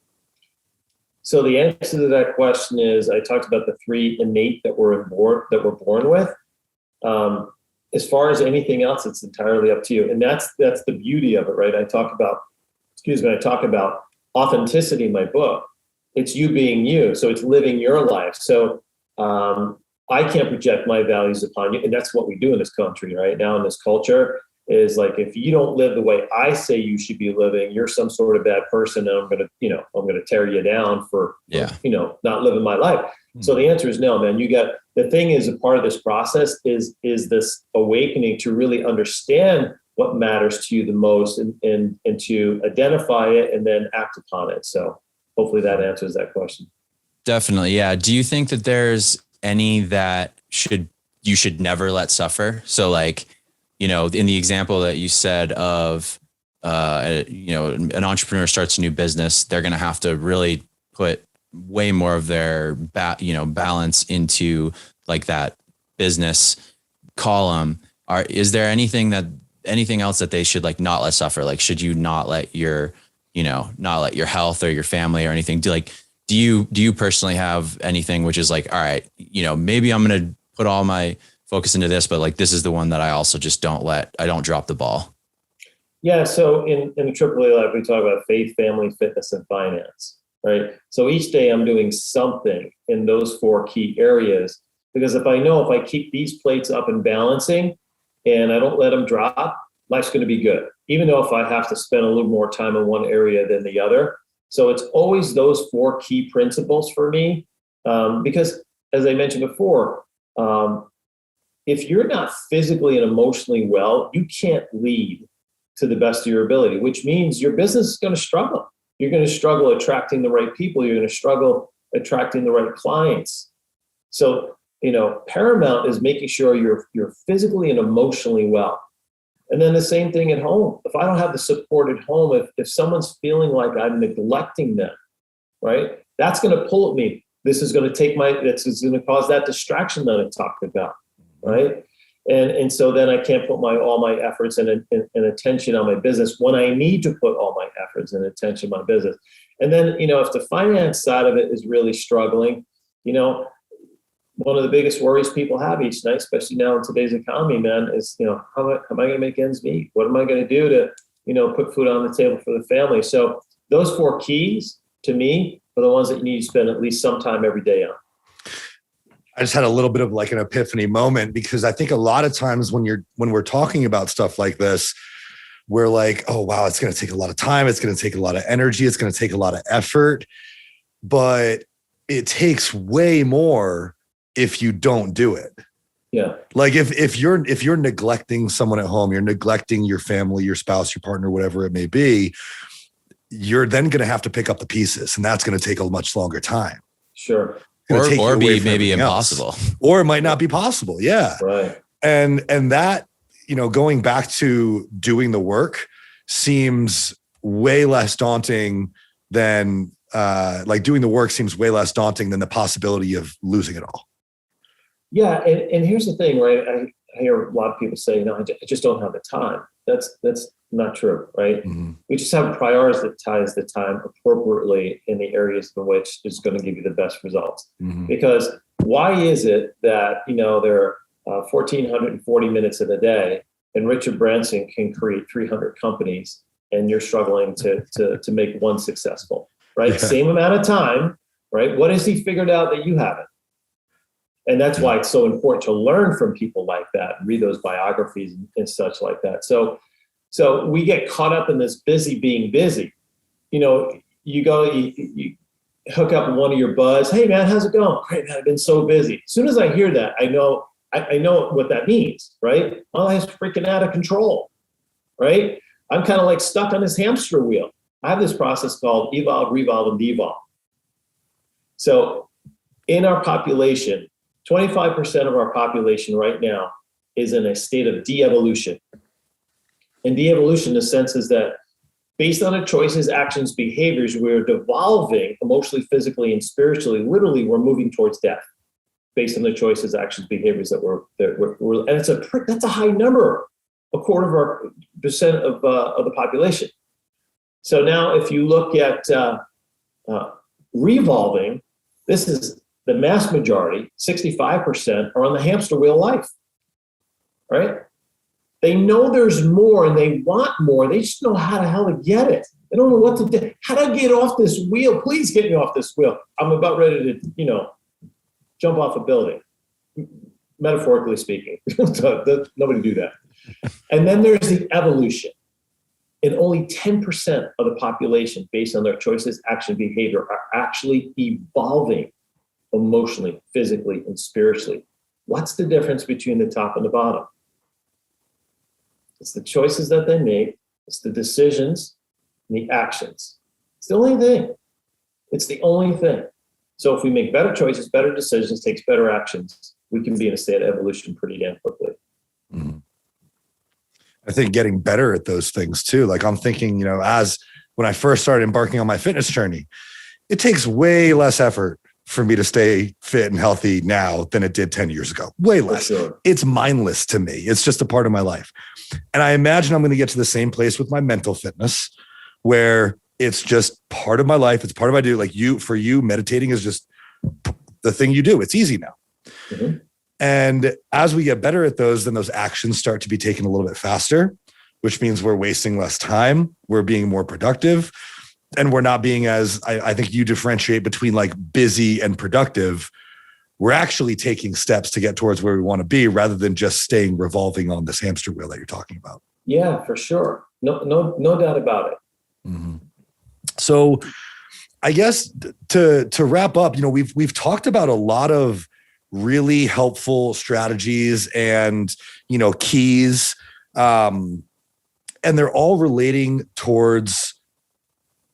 So the answer to that question is I talked about the 3 innate that we're born with. As far as anything else, it's entirely up to you. And that's the beauty of it, right? I talk about authenticity in my book. It's you being you. So it's living your life. So I can't project my values upon you. And that's what we do in this country right now, in this culture, is like, if you don't live the way I say you should be living, you're some sort of bad person. And I'm going to tear you down for not living my life. Mm-hmm. So the answer is no, man. The thing is, a part of this process is this awakening to really understand what matters to you the most and to identify it and then act upon it. So hopefully that answers that question. Definitely. Yeah. Do you think that there's any that you should never let suffer? So like, you know, in the example that you said of, an entrepreneur starts a new business, they're going to have to really put way more of their balance into like that business column. Is there anything else that they should like not let suffer? Like, should you not let your health or your family or anything do you personally have anything which is like, all right, maybe I'm going to put all my focus into this, but like, this is the one that I also just I don't drop the ball. Yeah. So in the AAA Life, we talk about faith, family, fitness, and finance, right? So each day I'm doing something in those 4 key areas Because if I keep these plates up and balancing and I don't let them drop, life's going to be good, even though if I have to spend a little more time in one area than the other. So it's always those 4 key principles for me. Because as I mentioned before, if you're not physically and emotionally well, you can't lead to the best of your ability, which means your business is going to struggle. You're going to struggle attracting the right people. You're going to struggle attracting the right clients. So, paramount is making sure you're physically and emotionally well. And then the same thing at home. If I don't have the support at home, if someone's feeling like I'm neglecting them, right, that's going to pull at me. This is going to cause that distraction that I talked about, right? And so then I can't put all my efforts and attention on my business when I need to put all my efforts and attention on my business. And then, if the finance side of it is really struggling, one of the biggest worries people have each night, especially now in today's economy, man, is, how am I going to make ends meet? What am I going to do to, put food on the table for the family? So those 4 keys to me are the ones that you need to spend at least some time every day on. I just had a little bit of like an epiphany moment, because I think a lot of times when we're talking about stuff like this, we're like, oh, wow, it's going to take a lot of time. It's going to take a lot of energy. It's going to take a lot of effort, but it takes way more if you don't do it. Yeah. Like if you're neglecting someone at home, you're neglecting your family, your spouse, your partner, whatever it may be, you're then going to have to pick up the pieces, and that's going to take a much longer time. Sure. Or be maybe impossible. Or it might not be possible. Yeah. Right. And that, going back to doing the work seems way less daunting than doing the work seems way less daunting than the possibility of losing it all. Yeah. And here's the thing, right? I hear a lot of people say, I just don't have the time. That's not true, right? Mm-hmm. We just have prioritize the time appropriately in the areas in which is going to give you the best results. Mm-hmm. Because why is it that, there are 1,440 minutes in a day, and Richard Branson can create 300 companies, and you're struggling to make one successful, right? Yeah. Same amount of time, right? What has he figured out that you haven't? And that's why it's so important to learn from people like that, read those biographies and such like that. So we get caught up in this being busy. You hook up one of your buds. Hey man, how's it going? Great, man, I've been so busy. As soon as I hear that, I know what that means, right? My life's freaking out of control, right? I'm kind of like stuck on this hamster wheel. I have this process called evolve, revolve, and devolve. So in our population, 25% of our population right now is in a state of de-evolution. And de-evolution in the sense is that based on our choices, actions, behaviors, we're devolving emotionally, physically, and spiritually. Literally, we're moving towards death based on the choices, actions, behaviors that we're and that's a high number, 25% of the population. So now if you look at revolving, this is the mass majority, 65% are on the hamster wheel life, right? They know there's more and they want more. They just know how the hell to get it. They don't know what to do. How do I get off this wheel? Please get me off this wheel. I'm about ready to, jump off a building, metaphorically speaking. Nobody do that. And then there's the evolution. And only 10% of the population, based on their choices, action, behavior, are actually evolving emotionally, physically, and spiritually. What's the difference between the top and the bottom? It's the choices that they make. It's the decisions and the actions. It's the only thing. It's the only thing. So if we make better choices, better decisions, takes better actions, we can be in a state of evolution pretty damn quickly. Mm-hmm. I think getting better at those things too. Like I'm thinking, as when I first started embarking on my fitness journey, it takes way less effort for me to stay fit and healthy now than it did 10 years ago. Way less. Sure. It's mindless to me. It's just a part of my life. And I imagine I'm going to get to the same place with my mental fitness, where it's just part of my life. It's part of what I do. Like for you, meditating is just the thing you do. It's easy now. Mm-hmm. And as we get better at those, then those actions start to be taken a little bit faster, which means we're wasting less time. We're being more productive. And we're not being as, I think you differentiate between like busy and productive. we're actually taking steps to get towards where we want to be rather than just staying revolving on this hamster wheel that you're talking about. Yeah, for sure. No doubt about it. Mm-hmm. So I guess to wrap up, we've talked about a lot of really helpful strategies and, keys, and they're all relating towards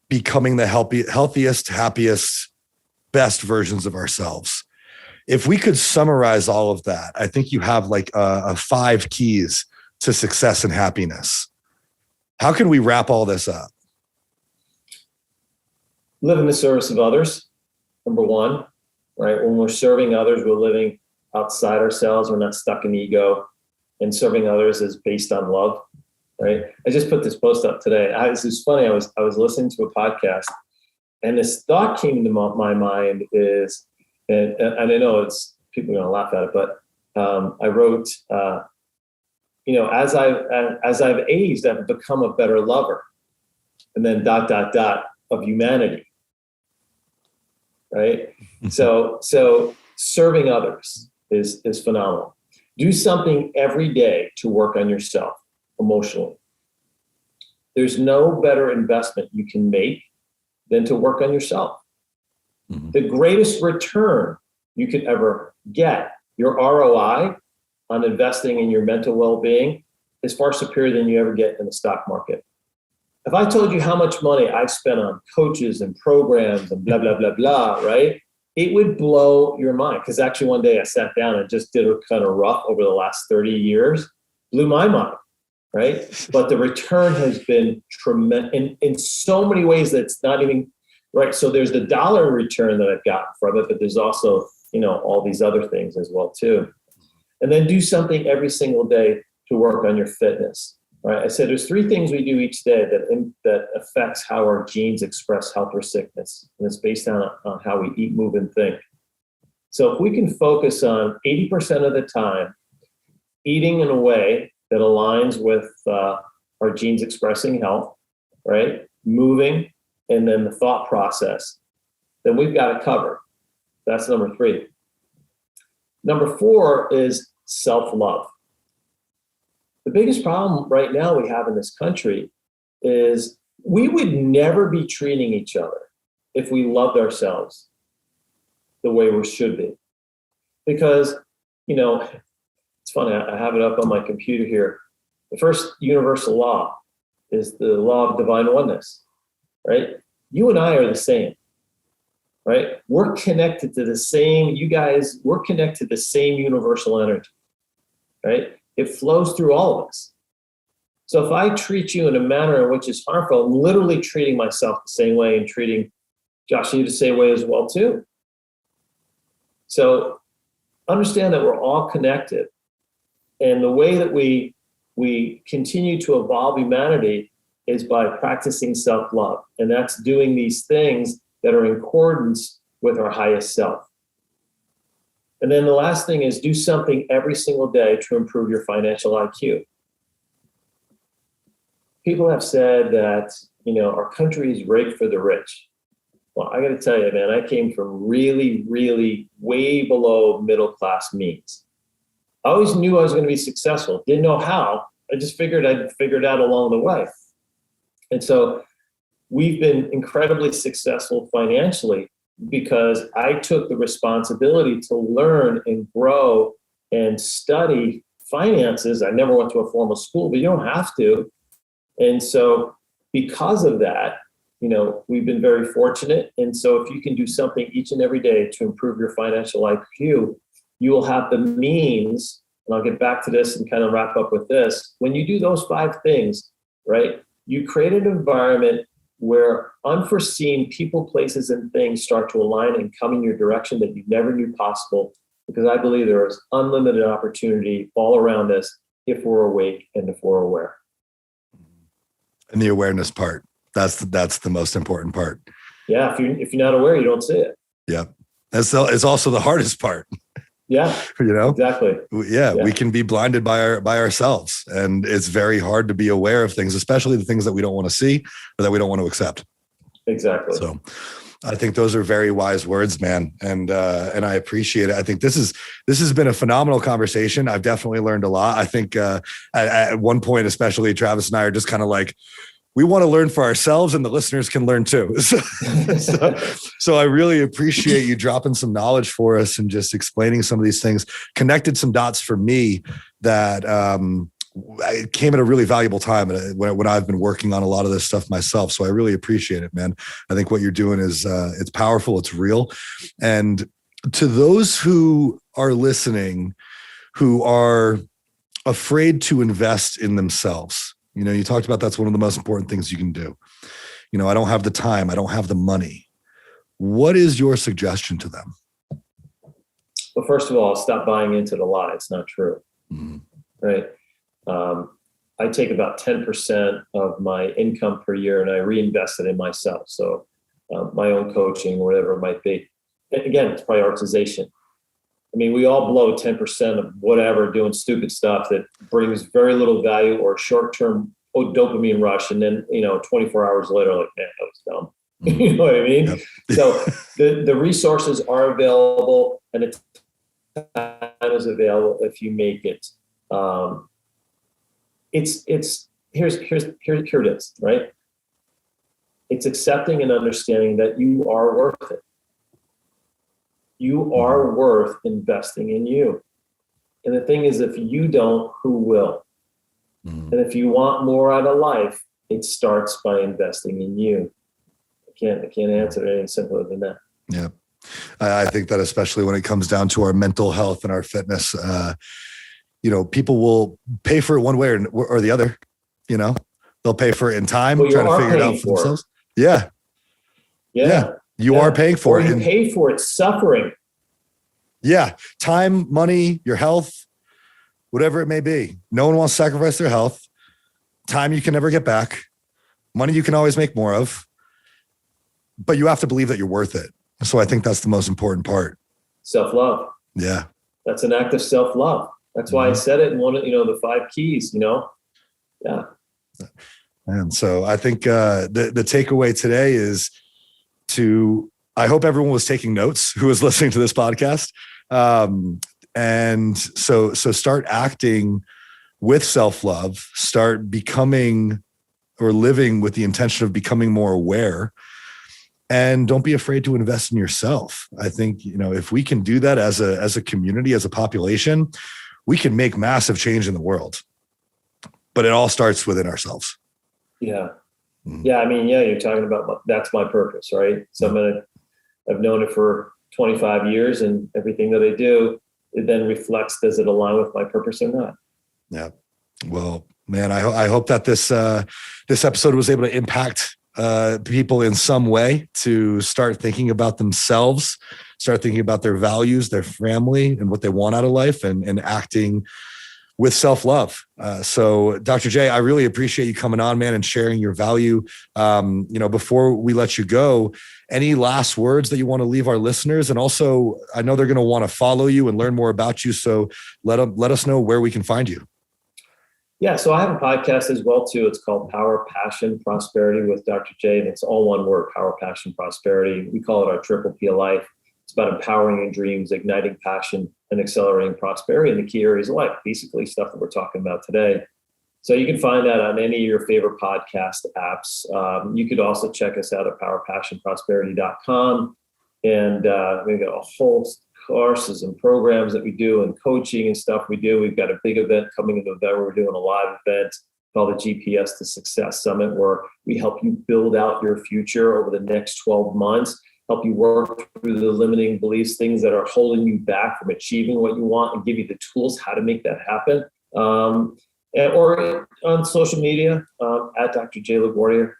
becoming the healthiest, happiest, best versions of ourselves. If we could summarize all of that, I think you have like a 5 keys to success and happiness. How can we wrap all this up? Live in the service of others, number 1, right? When we're serving others, we're living outside ourselves. We're not stuck in ego, and serving others is based on love, right? I just put this post up today. This is funny. I was listening to a podcast, and this thought came into my mind is, and I know it's people are going to laugh at it, but I wrote, as I've aged, I've become a better lover, and then ... of humanity. Right. So serving others is phenomenal. Do something every day to work on yourself emotionally. There's no better investment you can make than to work on yourself. Mm-hmm. The greatest return you could ever get, your ROI on investing in your mental well-being, is far superior than you ever get in the stock market. If I told you how much money I've spent on coaches and programs and blah, blah, blah, blah, right? It would blow your mind. Because actually one day I sat down and just did a kind of rough over the last 30 years, blew my mind, right? But the return has been tremendous in so many ways that it's not even, right? So there's the dollar return that I've gotten from it, but there's also, all these other things as well too. And then do something every single day to work on your fitness. Right. I said there's 3 things we do each day that affects how our genes express health or sickness. And it's based on how we eat, move, and think. So if we can focus on 80% of the time eating in a way that aligns with our genes expressing health, right? Moving, and then the thought process, then we've got it covered. That's number 3. Number 4 is self-love. The biggest problem right now we have in this country is we would never be treating each other if we loved ourselves the way we should be. Because, it's funny, I have it up on my computer here. The first universal law is the law of divine oneness, right? You and I are the same, right? We're connected to the same, we're connected to the same universal energy, right? It flows through all of us. So if I treat you in a manner in which is harmful, I'm literally treating myself the same way and treating Josh, you the same way as well too. So understand that we're all connected. And the way that we continue to evolve humanity is by practicing self-love. And that's doing these things that are in accordance with our highest self. And then the last thing is do something every single day to improve your financial IQ. People have said that, our country is rigged for the rich. Well, I got to tell you, man, I came from really, really way below middle-class means. I always knew I was going to be successful. Didn't know how. I just figured I'd figure it out along the way. And so we've been incredibly successful financially because I took the responsibility to learn and grow and study finances. I never went to a formal school, but you don't have to. And so because of that, we've been very fortunate. And so if you can do something each and every day to improve your financial IQ, you will have the means, and I'll get back to this and kind of wrap up with this. When you do those 5 things, right, you create an environment where unforeseen people, places, and things start to align and come in your direction that you never knew possible, because I believe there is unlimited opportunity all around us if we're awake and if we're aware. And the awareness part, that's the most important part. Yeah, if you're not aware, you don't see it. Yeah, it's also the hardest part. Yeah, exactly. Yeah, we can be blinded by ourselves, and it's very hard to be aware of things, especially the things that we don't want to see or that we don't want to accept. Exactly. So, I think those are very wise words, man. And I appreciate it. I think this has been a phenomenal conversation. I've definitely learned a lot. I think at one point, especially Travis and I are just kind of like, we want to learn for ourselves and the listeners can learn too. So I really appreciate you dropping some knowledge for us and just explaining some of these things, connected some dots for me that it came at a really valuable time when I've been working on a lot of this stuff myself. So I really appreciate it, man. I think what you're doing is it's powerful. It's real. And to those who are listening, who are afraid to invest in themselves, you talked about that's one of the most important things you can do. I don't have the time. I don't have the money. What is your suggestion to them? Well, first of all, stop buying into the lie. It's not true. Mm-hmm. Right. I take about 10% of my income per year and I reinvest it in myself. So my own coaching, whatever it might be. And again, it's prioritization. I mean, we all blow 10% of whatever doing stupid stuff that brings very little value or short-term dopamine rush. And then, 24 hours later, like, man, that was dumb. You know what I mean? Yep. So the resources are available and the time is available if you make it. Here it is, right? It's accepting and understanding that you are worth it. You are worth investing in you. And the thing is, if you don't, who will? And if you want more out of life, it starts by investing in you. I can't answer it any simpler than that. Yeah. I think that especially when it comes down to our mental health and our fitness, people will pay for it one way or the other. They'll pay for it in time, trying to figure it out for themselves. Yeah. You are paying for it. You pay for it suffering. Yeah. Time, money, your health, whatever it may be. No one wants to sacrifice their health. Time you can never get back. Money you can always make more of. But you have to believe that you're worth it. So I think that's the most important part. Self-love. Yeah. That's an act of self-love. That's why I said it in one of the 5 keys, Yeah. And so I think the takeaway today is I hope everyone was taking notes who was listening to this podcast. And so start acting with self-love, start becoming or living with the intention of becoming more aware, and don't be afraid to invest in yourself. I think, if we can do that as a community, as a population, we can make massive change in the world, but it all starts within ourselves. Yeah. Yeah. I mean, you're talking about, that's my purpose, right? So I've known it for 25 years and everything that I do, it then reflects, does it align with my purpose or not? Yeah. Well, man, I hope that this episode was able to impact people in some way to start thinking about themselves, start thinking about their values, their family, and what they want out of life, and acting with self-love. So Dr. J, I really appreciate you coming on, man, and sharing your value. Before we let you go, any last words that you want to leave our listeners? And also, I know they're going to want to follow you and learn more about you. So let us know where we can find you. Yeah, so I have a podcast as well, too. It's called Power, Passion, Prosperity with Dr. J, and it's all one word, Power, Passion, Prosperity. We call it our triple P of life. It's about empowering your dreams, igniting passion, and accelerating prosperity in the key areas of life, basically stuff that we're talking about today. So you can find that on any of your favorite podcast apps. You could also check us out at PowerPassionProsperity.com. And we've got a whole courses and programs that we do and coaching and stuff we do. We've got a big event coming in November. We're doing a live event called the GPS to Success Summit, where we help you build out your future over the next 12 months, help you work through the limiting beliefs, things that are holding you back from achieving what you want, and give you the tools how to make that happen. Or on social media at Dr. J LaGuardia,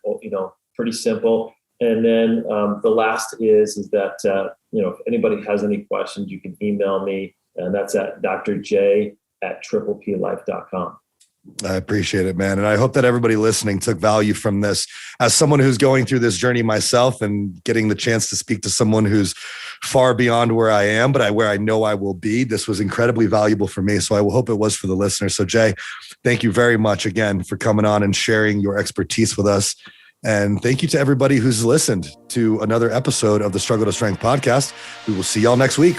pretty simple. And then the last is that, if anybody has any questions, you can email me, and that's at drj@tripleplife.com. I appreciate it, man. And I hope that everybody listening took value from this. As someone who's going through this journey myself and getting the chance to speak to someone who's far beyond where I am, but where I know I will be, this was incredibly valuable for me. So I will hope it was for the listeners. So Jay, thank you very much again for coming on and sharing your expertise with us. And thank you to everybody who's listened to another episode of the Struggle to Strength podcast. We will see y'all next week.